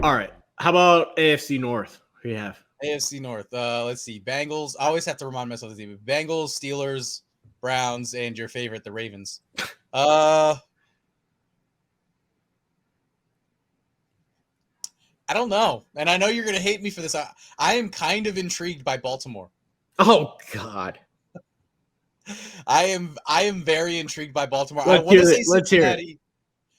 All right. How about AFC North? Who do you have? AFC North. Let's see. Bengals. I always have to remind myself of the team. Bengals, Steelers, Browns, and your favorite, the Ravens. I don't know. And I know you're going to hate me for this. I am kind of intrigued by Baltimore. Oh, God. I am very intrigued by Baltimore. Let's hear it.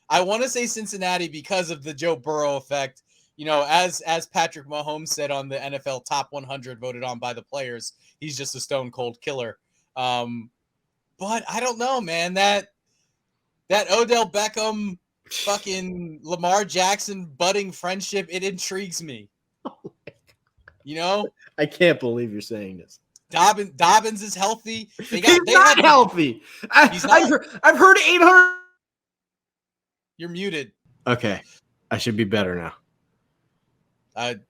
I want to say Cincinnati because of the Joe Burrow effect. As Patrick Mahomes said on the NFL Top 100 voted on by the players, he's just a stone cold killer. But I don't know, man. That Odell Beckham, fucking Lamar Jackson budding friendship, it intrigues me. I can't believe you're saying this. Dobbins is healthy. He's not healthy. I've heard 800. You're muted. Okay, I should be better now.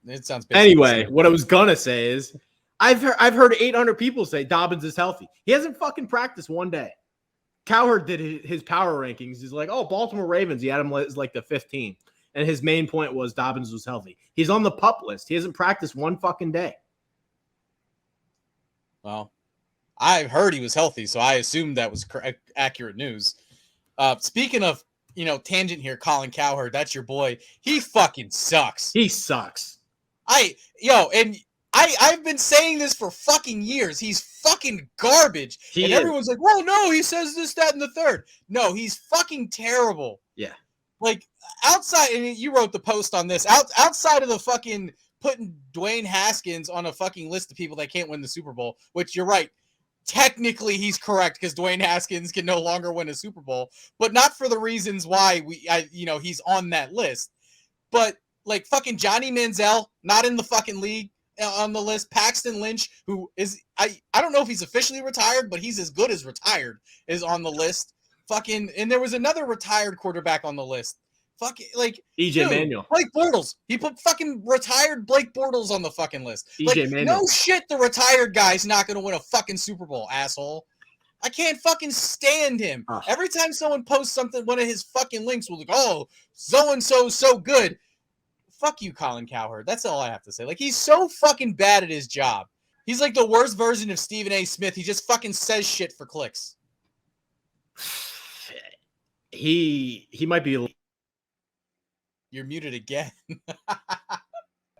It sounds. Anyway, what I was gonna say is, I've heard 800 people say Dobbins is healthy. He hasn't fucking practiced one day. Cowherd did his power rankings. He's like, oh, Baltimore Ravens. He had him as like the 15th, and his main point was Dobbins was healthy. He's on the PUP list. He hasn't practiced one fucking day. Well, I heard he was healthy, so I assumed that was accurate news. Speaking of, tangent here, Colin Cowherd, that's your boy. He fucking sucks. He sucks. I've been saying this for fucking years. He's fucking garbage. Everyone's like, well, no, he says this, that, and the third. No, he's fucking terrible. Yeah. Like, outside, and you wrote the post on this, outside of the fucking putting Dwayne Haskins on a fucking list of people that can't win the Super Bowl, which you're right. Technically, he's correct because Dwayne Haskins can no longer win a Super Bowl, but not for the reasons why he's on that list. But like fucking Johnny Manziel, not in the fucking league on the list. Paxton Lynch, who is I don't know if he's officially retired, but he's as good as retired, is on the list. Fucking, and there was another retired quarterback on the list. Fucking like EJ Manuel. Blake Bortles. He put fucking retired Blake Bortles on the fucking list. EJ Manuel. No shit, the retired guy's not going to win a fucking Super Bowl, asshole. I can't fucking stand him. Every time someone posts something, one of his fucking links will be like, oh, so-and-so so good. Fuck you, Colin Cowherd. That's all I have to say. Like, he's so fucking bad at his job. He's like the worst version of Stephen A. Smith. He just fucking says shit for clicks. He might be... You're muted again.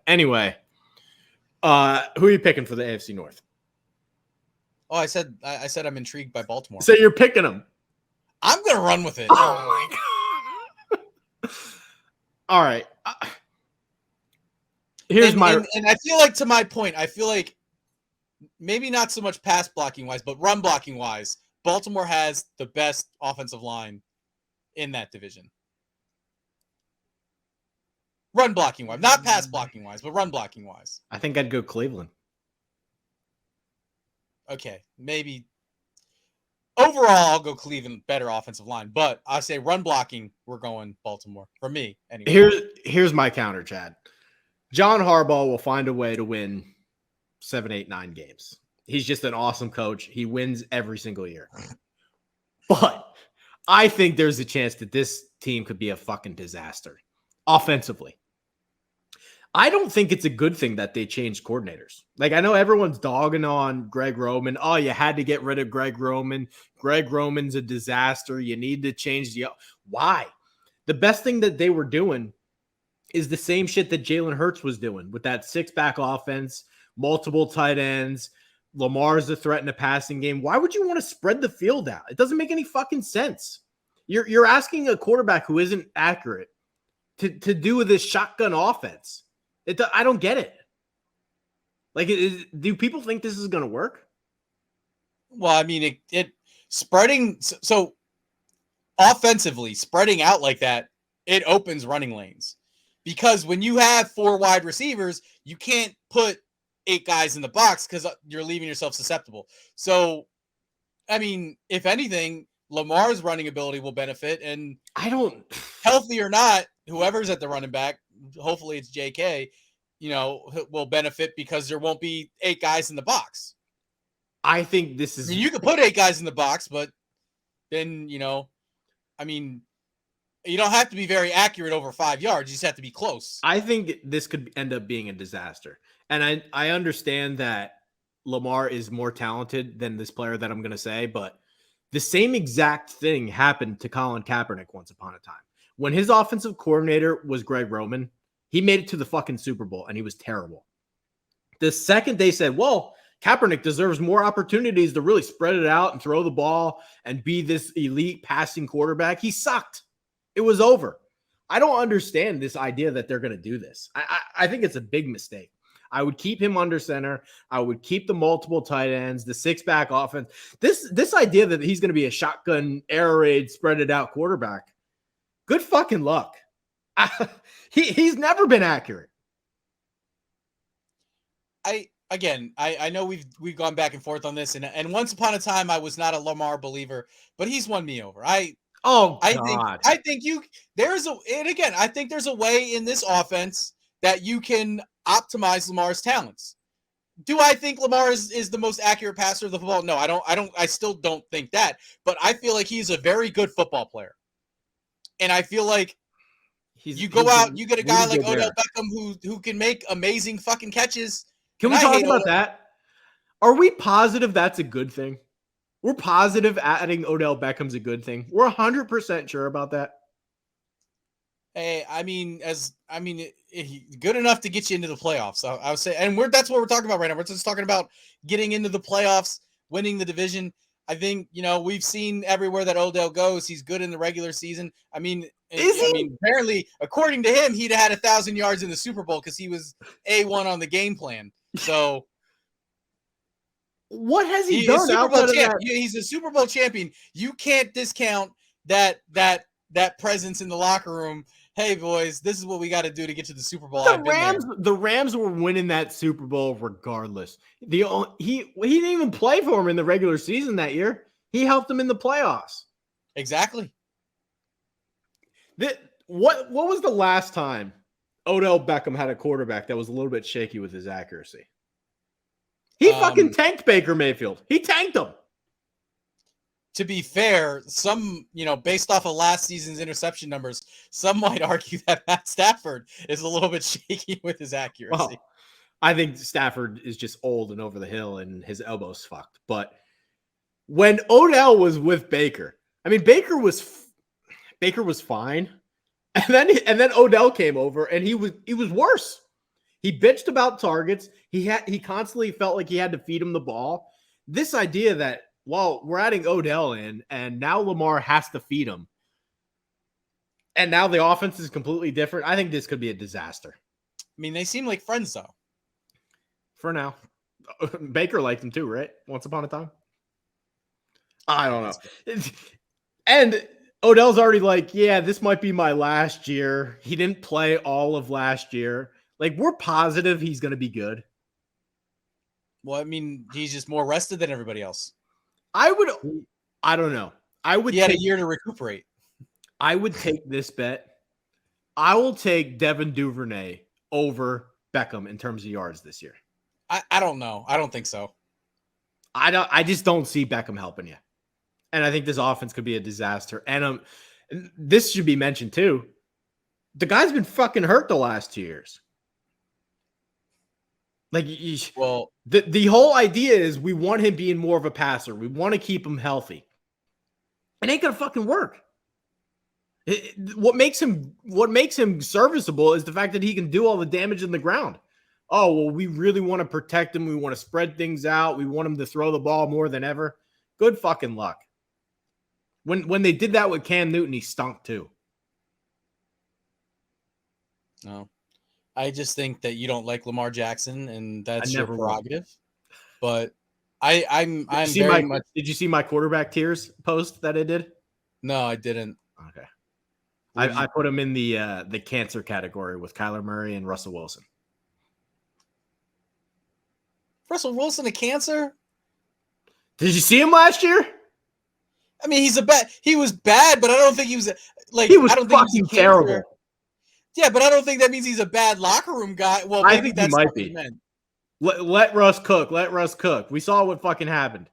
Anyway, who are you picking for the AFC North? Oh, I said I'm intrigued by Baltimore. So you're picking them. I'm gonna run with it. Oh my god! All right. And I feel like, to my point, I feel like maybe not so much pass blocking wise, but run blocking wise, Baltimore has the best offensive line in that division. Run blocking wise, not pass blocking wise, but run blocking wise. I think I'd go Cleveland. Okay, maybe. Overall, I'll go Cleveland, better offensive line, but I say run blocking, we're going Baltimore for me. Anyway, here's my counter, Chad. John Harbaugh will find a way to win 7, 8, 9 games. He's just an awesome coach. He wins every single year. But I think there's a chance that this team could be a fucking disaster offensively. I don't think it's a good thing that they changed coordinators. Like, I know everyone's dogging on Greg Roman. Oh, you had to get rid of Greg Roman. Greg Roman's a disaster. You need to change Why? The best thing that they were doing is the same shit that Jalen Hurts was doing with that 6-back offense, multiple tight ends. Lamar's a threat in the passing game. Why would you want to spread the field out? It doesn't make any fucking sense. You're asking a quarterback who isn't accurate to do this shotgun offense. I don't get it. Like, do people think this is going to work? Well, I mean, it spreading. So offensively, spreading out like that, it opens running lanes. Because when you have 4 wide receivers, you can't put 8 guys in the box because you're leaving yourself susceptible. So, I mean, if anything, Lamar's running ability will benefit. And healthy or not, whoever's at the running back, hopefully it's JK, will benefit because there won't be 8 guys in the box. I think this is... I mean, you could put 8 guys in the box, but then, I mean, You don't have to be very accurate over 5 yards. You just have to be close. I think this could end up being a disaster. And I understand that Lamar is more talented than this player that I'm going to say, but the same exact thing happened to Colin Kaepernick once upon a time. When his offensive coordinator was Greg Roman, he made it to the fucking Super Bowl, and he was terrible. The second they said, well, Kaepernick deserves more opportunities to really spread it out and throw the ball and be this elite passing quarterback, he sucked. It was over. I don't understand this idea that they're going to do this. I think it's a big mistake. I would keep him under center. I would keep the multiple tight ends, the 6-back offense. This idea that he's going to be a shotgun, air raid, spread it out quarterback, good fucking luck. He's never been accurate. I know we've gone back and forth on this, and once upon a time I was not a Lamar believer, but he's won me over. I think there's a way in this offense that you can optimize Lamar's talents. Do I think Lamar is the most accurate passer of the football? No, I still don't think that, but I feel like he's a very good football player. And I feel like you get a guy like Odell Beckham who can make amazing fucking catches. Can we talk about that? Are we positive that's a good thing? We're positive adding Odell Beckham's a good thing. We're 100% sure about that. Hey, good enough to get you into the playoffs. So I would say, and that's what we're talking about right now. We're just talking about getting into the playoffs, winning the division. I think, we've seen everywhere that Odell goes, he's good in the regular season. Apparently, according to him, he'd had 1,000 yards in the Super Bowl because he was A1 on the game plan. So what has he done? He's a Super Bowl champion. You can't discount that presence in the locker room. Hey boys, this is what we got to do to get to the Super Bowl. The Rams were winning that Super Bowl regardless. He didn't even play for him in the regular season that year. He helped them in the playoffs. Exactly. What was the last time Odell Beckham had a quarterback that was a little bit shaky with his accuracy? He fucking tanked Baker Mayfield. He tanked him. To be fair, based off of last season's interception numbers, some might argue that Matt Stafford is a little bit shaky with his accuracy. Well, I think Stafford is just old and over the hill and his elbow's fucked. But when Odell was with Baker, Baker was fine. And then Odell came over and he was worse. He bitched about targets. He constantly felt like he had to feed him the ball. This idea that, well, we're adding Odell in, and now Lamar has to feed him. And now the offense is completely different. I think this could be a disaster. They seem like friends, though. For now. Baker liked him too, right? Once upon a time. I don't know. And Odell's already like, yeah, this might be my last year. He didn't play all of last year. We're positive he's going to be good. Well, he's just more rested than everybody else. I don't know. He had a year to recuperate. I would take this bet. I will take Devin Duvernay over Beckham in terms of yards this year. I don't know. I don't think so. I just don't see Beckham helping you. And I think this offense could be a disaster. And this should be mentioned too. The guy's been fucking hurt the last 2 years. The whole idea is we want him being more of a passer. We want to keep him healthy. It ain't gonna fucking work. What makes him serviceable is the fact that he can do all the damage in the ground. Oh, well, we really want to protect him. We want to spread things out. We want him to throw the ball more than ever. Good fucking luck. When they did that with Cam Newton, he stunk too. No. I just think that you don't like Lamar Jackson, and that's your prerogative. But I'm very much. Did you see my quarterback tiers post that I did? No, I didn't. Okay. I put him in the cancer category with Kyler Murray and Russell Wilson. Russell Wilson a cancer? Did you see him last year? He was bad, but I don't think he was he was fucking terrible. Yeah, but I don't think that means he's a bad locker room guy. Well, maybe I think that's he might what be. He meant. Let Russ cook. Let Russ cook. We saw what fucking happened.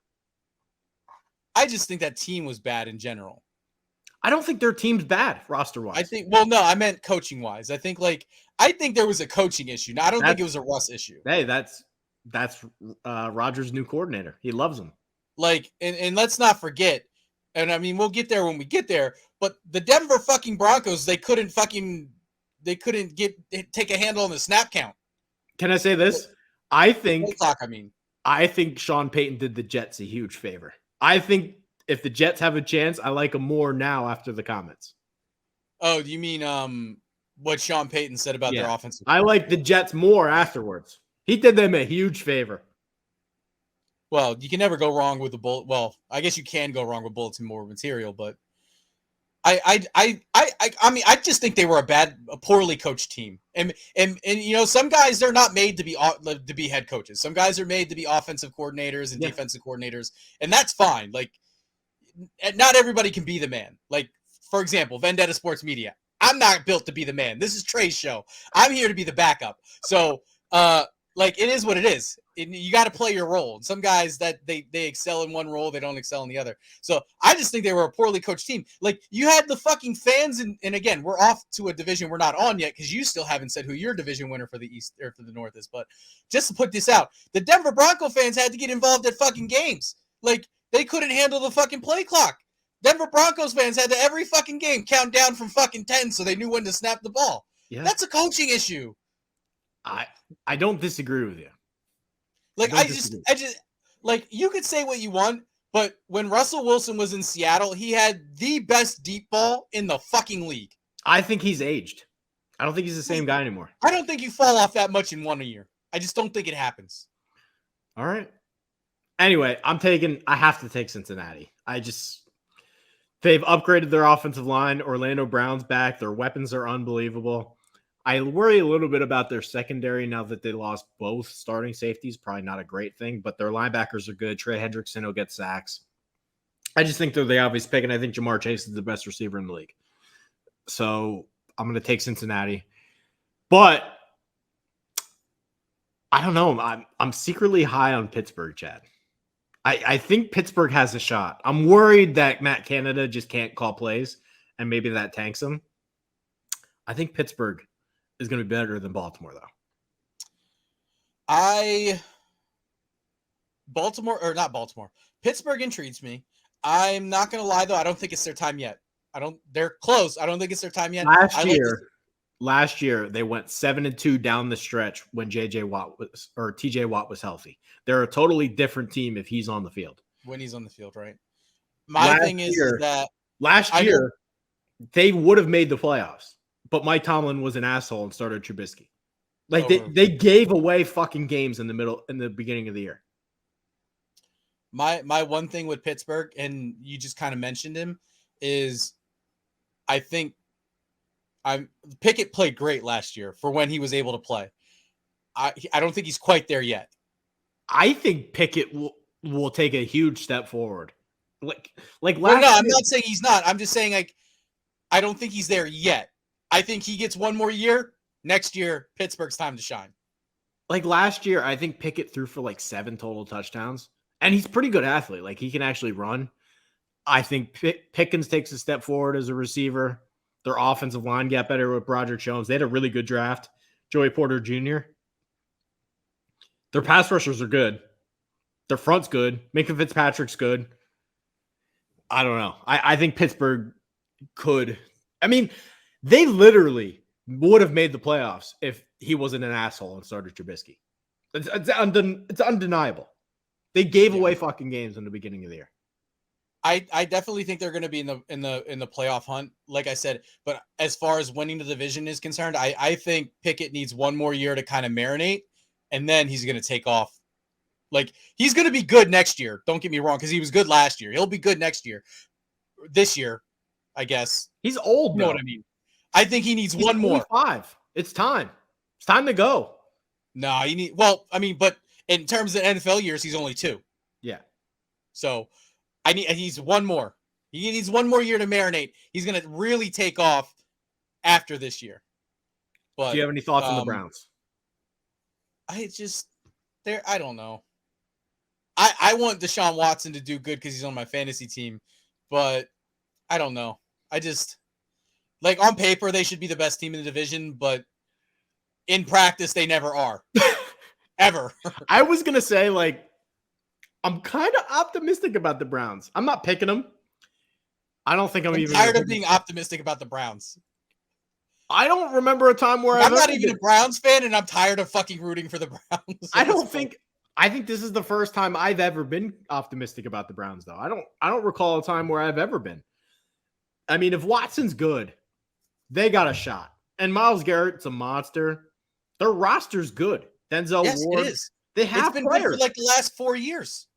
I just think that team was bad in general. I don't think their team's bad roster wise. No, I meant coaching wise. I think there was a coaching issue. Now, I don't think it was a Russ issue. Hey, that's Rodgers' new coordinator. He loves him. And let's not forget, and I mean, we'll get there when we get there, but the Denver fucking Broncos, they couldn't take a handle on the snap count. Can I say this? I think Sean Payton did the Jets a huge favor. I think if the Jets have a chance, I like them more now after the comments. Oh, you mean what Sean Payton said about their offensive? I like the Jets more afterwards. He did them a huge favor. Well, you can never go wrong with the bullet. Well, I guess you can go wrong with bulletin board material, but I mean, I just think they were a poorly coached team. And some guys, they're not made to be head coaches. Some guys are made to be offensive coordinators and defensive coordinators, and that's fine. Not everybody can be the man. For example, Vendetta Sports Media. I'm not built to be the man. This is Trey's show. I'm here to be the backup. So, it is what it is. You got to play your role. And some guys that they excel in one role, they don't excel in the other. So I just think they were a poorly coached team. You had the fucking fans, and again, we're off to a division we're not on yet because you still haven't said who your division winner for the East or for the North is. But just to put this out, the Denver Bronco fans had to get involved at fucking games. They couldn't handle the fucking play clock. Denver Broncos fans had to every fucking game count down from fucking 10 so they knew when to snap the ball. Yeah. That's a coaching issue. I don't disagree with you. You could say what you want, but when Russell Wilson was in Seattle, he had the best deep ball in the fucking league. I think he's aged. I don't think he's the same guy anymore. I don't think you fall off that much in 1 year. I just don't think it happens. All right. Anyway, I have to take Cincinnati. They've upgraded their offensive line. Orlando Brown's back. Their weapons are unbelievable. I worry a little bit about their secondary now that they lost both starting safeties. Probably not a great thing, but their linebackers are good. Trey Hendrickson will get sacks. I just think they're the obvious pick, and I think Jamar Chase is the best receiver in the league. So I'm going to take Cincinnati. But I don't know. I'm secretly high on Pittsburgh, Chad. I think Pittsburgh has a shot. I'm worried that Matt Canada just can't call plays, and maybe that tanks him. I think Pittsburgh is going to be better than Baltimore, though. Pittsburgh intrigues me. I'm not going to lie, though. I don't think it's their time yet. They're close. I don't think it's their time yet. Last year, they went 7-2 down the stretch when TJ Watt was healthy. They're a totally different team if he's on the field. When he's on the field, right? Last year, they would have made the playoffs, but Mike Tomlin was an asshole and started Trubisky. They gave away fucking games in the beginning of the year. My one thing with Pittsburgh, and you just kind of mentioned him, is I think Pickett played great last year for when he was able to play. I don't think he's quite there yet. I think Pickett will take a huge step forward. I'm not saying he's not. I'm just saying I don't think he's there yet. I think he gets one more year. Next year, Pittsburgh's time to shine. Last year, I think Pickett threw for 7 total touchdowns, and he's a pretty good athlete. He can actually run. I think Pickens takes a step forward as a receiver. Their offensive line got better with Broderick Jones. They had a really good draft. Joey Porter Jr. Their pass rushers are good. Their front's good. Minka Fitzpatrick's good. I don't know. I think Pittsburgh could. I mean, they literally would have made the playoffs if he wasn't an asshole and started Trubisky. It's undeniable. They gave away fucking games in the beginning of the year. I definitely think they're going to be in the playoff hunt, like I said. But as far as winning the division is concerned, I think Pickett needs one more year to kind of marinate, and then he's going to take off. He's going to be good next year. Don't get me wrong, because he was good last year. He'll be good next year. This year, I guess. He's old, you know what I mean? I think he needs one more. 5. It's time. It's time to go. No, but in terms of NFL years, he's only 2. Yeah. So he's one more. He needs one more year to marinate. He's going to really take off after this year. But do you have any thoughts on the Browns? I don't know. I want Deshaun Watson to do good because he's on my fantasy team, but I don't know. I just like on paper they should be the best team in the division, but in practice they never are. Ever. I was gonna say, like, I'm kind of optimistic about the Browns. I'm not picking them. I don't think I'm even tired of being optimistic about the Browns. I don't remember a time where I'm not even a Browns fan, and I'm tired of fucking rooting for the Browns. I think this is the first time I've ever been optimistic about the Browns, though. I don't recall a time where I've ever been. I mean, if Watson's good, they got a shot. And Myles Garrett's a monster. Their roster's good. Denzel Ward. It is. They have it's been players. Good for like the last 4 years.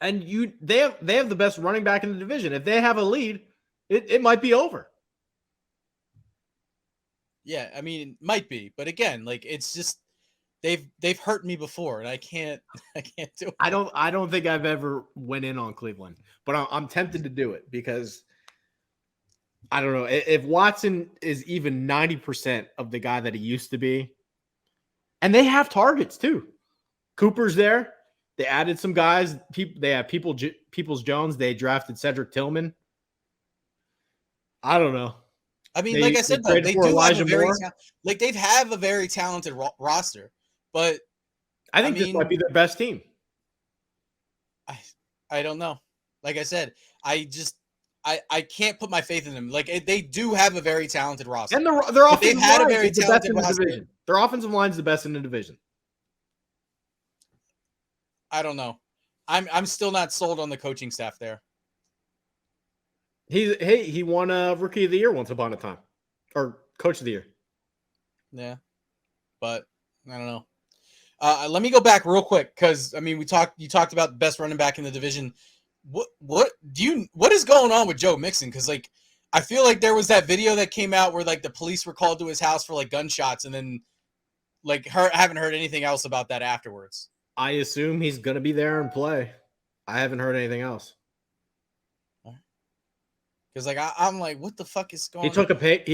And they have the best running back in the division. If they have a lead, it might be over. Yeah, I mean, it might be, but again, like it's just they've hurt me before, and I can't do it. I don't think I've ever went in on Cleveland, but I'm tempted to do it because I don't know if Watson is even 90% of the guy that he used to be, and they have targets too. Cooper's there. They added some guys. They have Peoples Jones. They drafted Cedric Tillman. I don't know. I mean, like I said, though, they do have a very they've have a very talented roster, but I think this might be their best team. I don't know. Like I said, I can't put my faith in them. Like they do have a very talented roster, and their offensive line is the best in the division. Their offensive line is the best in the division. I don't know. I'm still not sold on the coaching staff there. He won a Rookie of the Year once upon a time, or Coach of the Year. Yeah, but I don't know. Let me go back real quick because I mean you talked about the best running back in the division. What is going on with Joe Mixon? Because like I feel like there was that video that came out where like the police were called to his house for like gunshots, and then like haven't heard anything else about that afterwards. I assume he's gonna be there and play. I haven't heard anything else. Because like I'm like, what the fuck is going on? He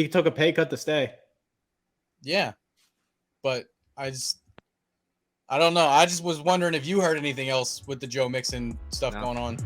took a pay cut to stay. Yeah. But I don't know. I just was wondering if you heard anything else with the Joe Mixon stuff going on.